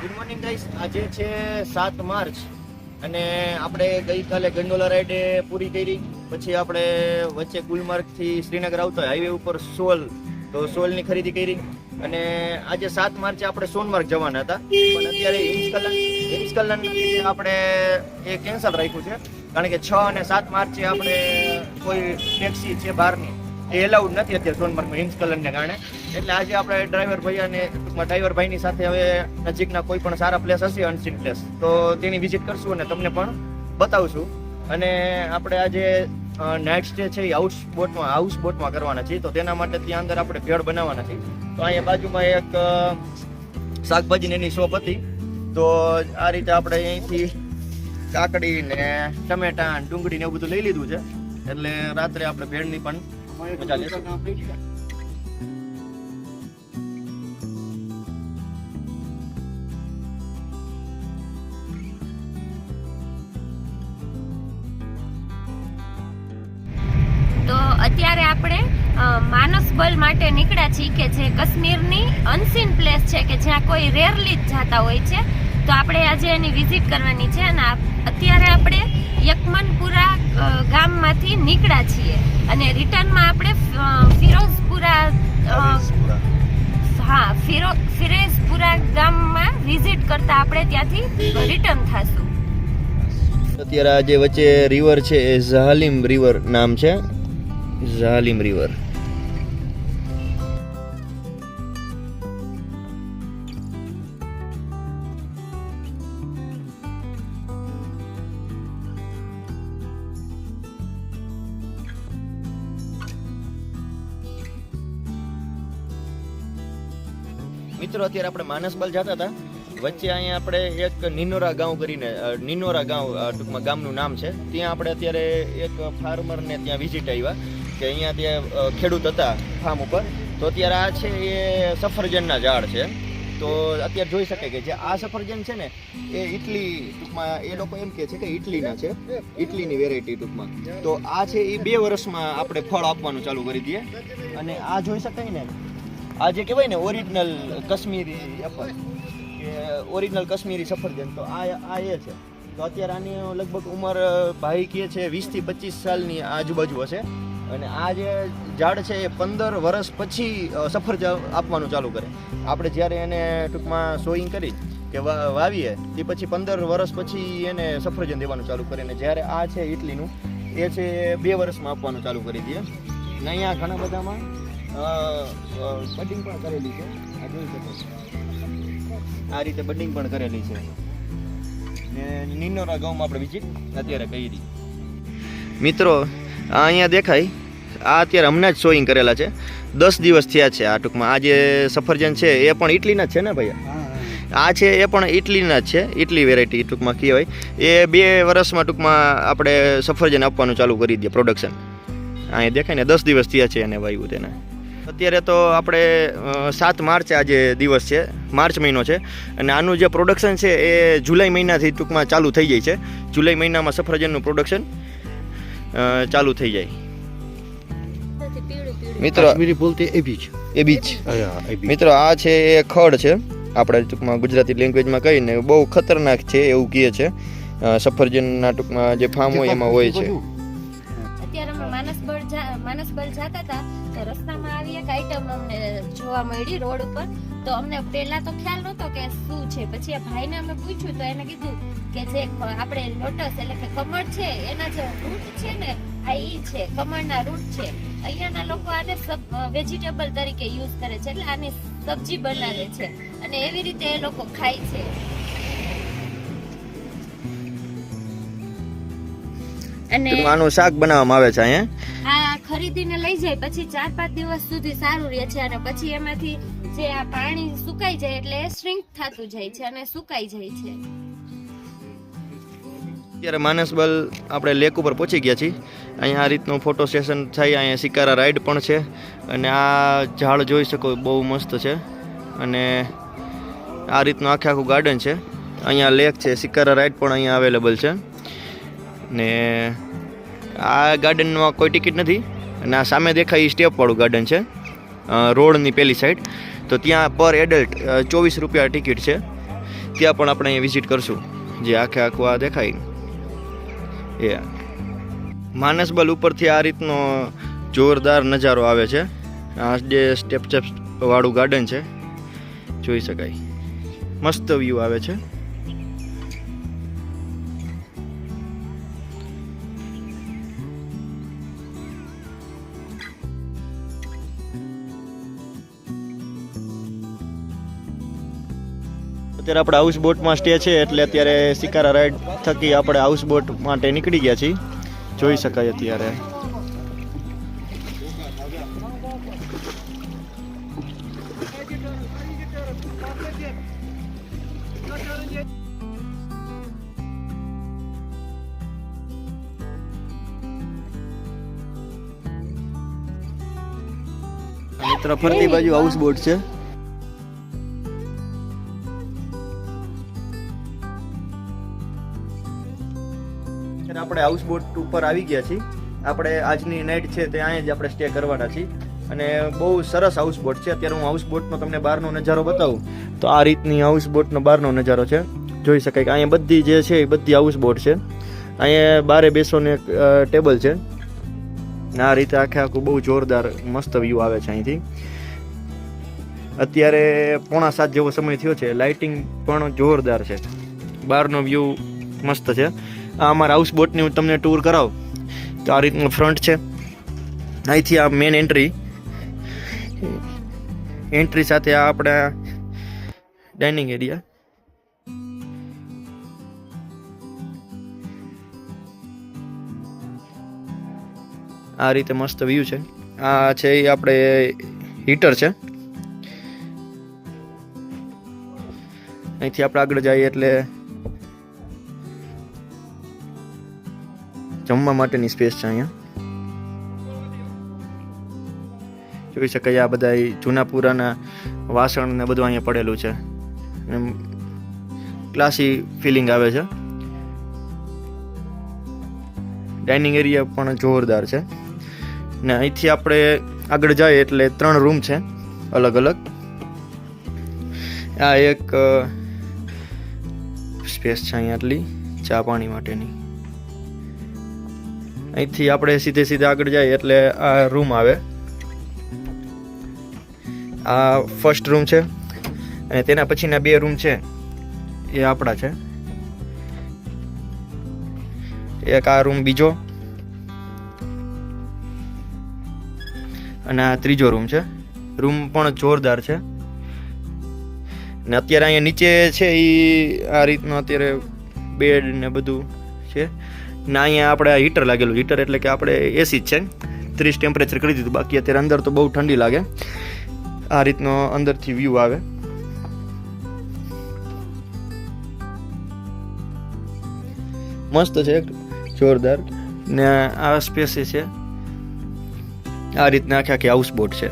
Good morning guys. આજે છે 7 March અને આપણે ગઈકાલે ગંડોલા રાઈડે પૂરી કરી. પછી આપણે વચ્ચે ગુલમાર્ગ થી શ્રીનગર આવતો હાઈવે ઉપર સોલની ખરીદી કરી અને આજે 7 માર્ચે આપણે સોનમાર્ગ જવાના હતા, પણ અત્યારે હિમસ્ખલન આપણે એ કેન્સલ રાખ્યું છે, કારણ કે 6 અને 7 માર્ચે આપણે કોઈ ટેક્સી છે બહારની એ એલાઉડ નથી અત્યારે સોનમાર્ગમાં હિમસ્ખલનને કારણે. એટલે આજે આપણે ડ્રાઈવર ભાઈની સાથે હવે નજીકના કોઈ પણ સારા પ્લેસ હશે, અનસીન પ્લેસ, તો તેની વિઝિટ કરશું અને તમને પણ બતાવશું. અને આપણે આજે નાઇટ સ્ટે છે એ હાઉસ બોટમાં કરવાના છીએ, તો તેના માટે ત્યાં અંદર આપણે ભેળ બનાવવાના છીએ. તો અહીંયા બાજુમાં એક શાકભાજીની એની શોપ હતી, તો આ રીતે આપણે અહીંથી કાકડી ને ટમેટા ડુંગળી ને એવું બધું લઈ લીધું છે, એટલે રાત્રે આપણે ભેળની પણ મજા લેશું. તો અત્યારે આપણે માનસબલ માટે નીકળ્યા છીએ કે જે કાશ્મીરની અનસીન પ્લેસ છે કે જ્યાં કોઈ રેરલી જ જતા હોય છે. તો આપણે આજે એની વિઝિટ કરવાની છે અને અત્યારે આપણે યકમનપુરા ગામમાંથી નીકળ્યા છીએ અને રિટર્નમાં આપણે ફિરોઝપુરા ગામમાં વિઝિટ કરતા આપણે ત્યાંથી રિટર્ન થશું. અત્યારે આ જે વચ્ચે રિવર છે એ ઝાલિમ રિવર નામ છે, ઝાલિમ રિવર. મિત્રો અત્યારે આપણે માનસબલ જતા હતા, વચ્ચે અહીંયા આપણે એક નિનોરા ગાંવ કરીને ટૂંકમાં ગામનું નામ છે, ત્યાં આપણે અત્યારે એક ફાર્મરને ત્યાં વિઝિટ આવ્યા કે અહીંયા ત્યાં ખેડૂત હતા ફાર્મ ઉપર. તો અત્યારે આ છે એ સફરજનના ઝાડ છે. તો અત્યારે જોઈ શકે કે જે આ સફરજન છે ને એ ઇટલી ટૂંકમાં એ લોકો એમ કહે છે કે ઇટલીના છે, ઇટલીની વેરાયટી ટૂંકમાં. તો આ છે એ 2 વર્ષમાં આપણે ફળ આપવાનું ચાલુ કરી દઈએ. અને આ જોઈ શકાય ને, આ જે કહેવાય ને ઓરિજિનલ કાશ્મીરી એપલ કે ઓરિજિનલ કાશ્મીરી સફરજન, તો આ એ છે. તો અત્યારે આની લગભગ ઉંમર ભાઈ કહે છે 20 થી 25 સાલની આજુબાજુ હશે. અને આ જે ઝાડ છે એ 15 વર્ષ પછી સફરજન આપવાનું ચાલુ કરે. આપણે જ્યારે એને ટૂંકમાં સોઈંગ કરી કે વાવીએ તે પછી 15 વર્ષ પછી એને સફરજન દેવાનું ચાલુ કરે. અને જ્યારે આ છે ઇટલીનું એ છે 2 વર્ષમાં આપવાનું ચાલુ કરી દે. અને અહીંયા ઘણા બધામાં બડિંગ પણ કરેલી છે, આ જોઈ શકો છો, આ રીતે બડિંગ પણ કરેલી છે. ને નિનોરા ગામમાં આપણે વિઝિટ અત્યારે કરી. મિત્રો અહીંયા દેખાય, આ અત્યારે હમણાં જ સોઈંગ કરેલા છે, 10 દિવસ થયા છે. આ ટૂંકમાં આ જે સફરજન છે એ પણ ઇટલીના જ છે ને ભાઈ, આ છે એ પણ ઇટલીના જ છે, ઇટલી વેરાયટી ટૂંકમાં કહેવાય. એ 2 વર્ષમાં ટૂંકમાં આપણે સફરજન આપવાનું ચાલુ કરી દઈએ પ્રોડક્શન. અહીંયા દેખાય ને 10 દિવસ થયા છે એને વાવ્યું તેને. અત્યારે તો આપણે 7 માર્ચ આજે દિવસ છે, માર્ચ મહિનો છે, અને આનું જે પ્રોડક્શન છે એ જુલાઈ મહિનાથી ટૂંકમાં ચાલુ થઈ જાય છે. જુલાઈ મહિનામાં સફરજનનું પ્રોડક્શન ચાલુ થઈ જાય. મિત્રો આ છે એ ખડ છે, આપણે ટૂંકમાં ગુજરાતી લેંગ્વેજમાં કહીને બહુ ખતરનાક છે એવું કહે છે. સફરજનના ટૂંકમાં જે ફાર્મ હોય એમાં હોય છે. અત્યારે અમે માનસબલ જતા હતા તો રસ્તામાં આવી એક આઈટમ અમને જોવા મળી રોડ ઉપર. તો અમને પહેલા તો ખ્યાલ નહોતો કે શું છે. પછી આ ભાઈને અમે પૂછ્યું તો એને કીધું કે જે આપણે લોટસ એટલે કે કમળ છે એના જે રૂટ છે ને આ ઈ છે, કમળના રૂટ છે. અહીંયાના લોકો આને વેજીટેબલ તરીકે યુઝ કરે છે, એટલે આની સબ્જી બનાવે છે અને એવી રીતે એ લોકો ખાય છે. અને આનું શાક બનાવવામાં આવે છે અહીંયા. આ ખરીદીને લઈ જાય પછી 4-5 દિવસ સુધી સારું રહે છે અને પછી એમાંથી જે આ પાણી સુકાઈ જાય એટલે શ્રિંક થતું જાય છે અને સુકાઈ જાય છે. અત્યારે માનસબલ આપણે લેક ઉપર પહોંચી ગયા છીએ. અહીંયા આ રીતનું ફોટો સેશન થાય, અહીંયા શિકારા રાઈડ પણ છે અને આ ઝાડ જોઈ શકો બહુ મસ્ત છે. અને આ રીતનું આખું ગાર્ડન છે. અહીંયા લેક છે, શિકારા રાઈડ પણ અહીંયા અવેલેબલ છે. ને આ ગાર્ડનમાં કોઈ ટિકિટ નથી. અને આ સામે દેખાય સ્ટેપવાળું ગાર્ડન છે રોડની પેલી સાઈડ. તો ત્યાં પર એડલ્ટ 24 રૂપિયા ટિકિટ છે. ત્યાં પણ આપણે અહીંયા વિઝિટ કરશું. જે આખે આખું આ દેખાય એ માનસબલ ઉપરથી આ રીતનો જોરદાર નજારો આવે છે. આ જે સ્ટેપ વાળું ગાર્ડન છે, જોઈ શકાય, મસ્ત વ્યૂ આવે છે. અત્યારે આપણે હાઉસ બોટમાં સ્ટે છે, એટલે અત્યારે શિકારા રાઈડ થકી આપણે હાઉસ બોટ માટે નીકળી ગયા છીએ. જોઈ શકાય અત્યારે મિત્ર ફરતી બાજુ હાઉસ બોટ છે. આપણે હાઉસ બોટ ઉપર આવી ગયા છીએ. આપણે આજની નાઇટ છે તે અહીંયા જ આપણે સ્ટે કરવાના છીએ અને બહુ સરસ હાઉસ બોટ છે. અત્યારે હું હાઉસ બોટનો તમને બહારનો નજારો બતાવું તો આ રીતની હાઉસ બોટનો બહારનો નજારો છે. જોઈ શકાય કે અહીંયા બધી જે છે એ બધી હાઉસ બોટ છે. અહીંયા બારે બેસોને એક ટેબલ છે. આ રીતે આખે આખું બહુ જોરદાર મસ્ત વ્યૂ આવે છે અહીંથી. અત્યારે 6:45 જેવો સમય થયો છે. લાઇટિંગ પણ જોરદાર છે. બહારનો વ્યૂ મસ્ત છે. આ અમારા હાઉસ બોટની હું તમને ટૂર કરાવું તો આ રીતનું ફ્રન્ટ છે. અહીંથી આ મેન એન્ટ્રી સાથે આ આપણા ડાઇનિંગ એરિયા. આ રીતે મસ્ત વ્યૂ છે. આ છે એ આપણે હીટર છે. અહીંથી આપણે આગળ જઈએ એટલે જમવા માટેની સ્પેસ છે. અહીંયા જોઈ શકાય આ બધા જૂના પુરાના વાસણ ને બધું અહીંયા પડેલું છે. ક્લાસી ફિલિંગ આવે છે. ડાઇનિંગ એરિયા પણ જોરદાર છે. ને અહીંથી આપણે આગળ જઈએ એટલે 3 રૂમ છે અલગ અલગ. આ એક સ્પેસ છે અહીંયા આટલી ચા પાણી માટેની. અહીંથી આપણે સીધે આગળ જઈએ એટલે આ રૂમ આવે. આ ફર્સ્ટ રૂમ છે અને તેના પછીના 2 રૂમ છે એ આપણા છે. એક આ રૂમ બીજો અને આ ત્રીજો રૂમ છે. રૂમ પણ જોરદાર છે. ને અત્યારે અહીંયા નીચે છે એ આ રીતનું અત્યારે બેડ ને બધું છે. ને અહીંયા આપણે હીટર લાગેલું. હીટર એટલે કે આપણે એસી જ છે. 30 ટેમ્પરેચર કરી દીધું. બાકી અત્યારે અંદર તો બહુ ઠંડી લાગે. આ રીતનો અંદરથી વ્યૂ આવે. મસ્ત છે, જોરદાર. ને આ સ્પેસ છે. આ રીતના આખી હાઉસ બોટ છે.